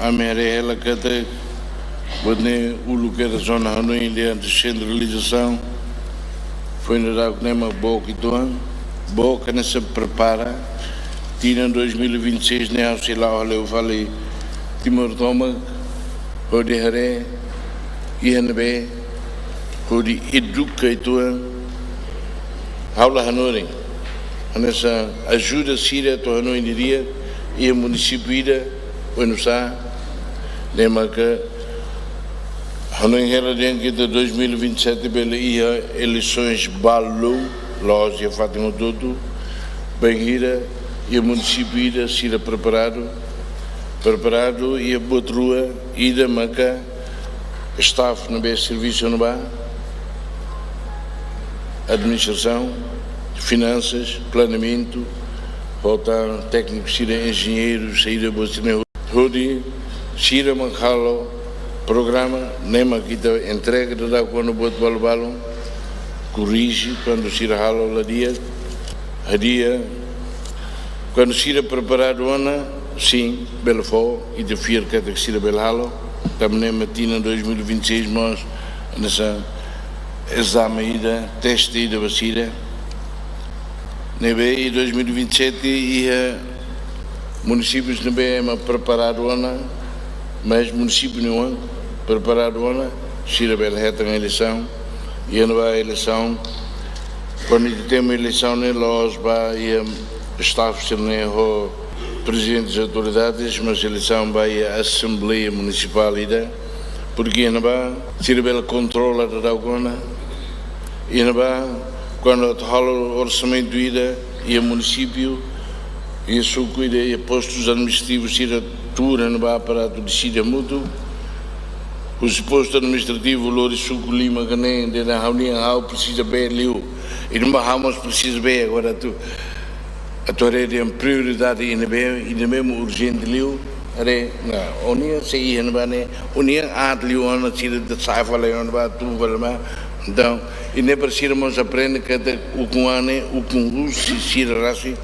a merela que até quando o lugar da zona Hanoi de descentralização foi no dar que nem uma boa que boa que não se prepara tinha em 2026 nem ao sei lá eu falei Timor Toma onde haré e hanbe onde educa e tua aula Hanoi nessa ajuda Síria to Hanoi diria e o município ida onde está lembra que Hanoi era dentro de 2027 pela eleições balo nós já fazemos tudo bem ira e o município ida Síria preparado e a boa ida maca staff no bem serviço no bar administração finanças planeamento voltar técnicos Síria engenheiros Síria bocina Rodi Síria Mancalo programa nema kita entrega da quando bot balbalon corrige quando Síria halo dia quando Síria preparado ana sim belfo e de fier que Síria belhalo também matina 2026 nós nessa exame ida teste ida vacina neve 2027 e municípios também preparado ana mas município nenhum preparado ana Síria belheta a eleição e a nova eleição quando tem uma eleição né nós vai staff ser né o presidente das autoridades mas a eleição vai a assembleia municipal ida porque não vai Síria bel controla da alguma e não vai quando o orçamento ida e o município e isso cuida e postos administrativos Síria tudo não vai para tudo Síria mútuo os postos administrativos Lourdes Suco Lima que nem de na reunião precisa bem liu e não vamos precisa bem agora tu a tua rede é prioridade e não mesmo urgente liu are na unia sei não vai né unia liu ana Síria de sai fala não vai tu vai então e nem precisamos aprender que o com ane o com Síria raci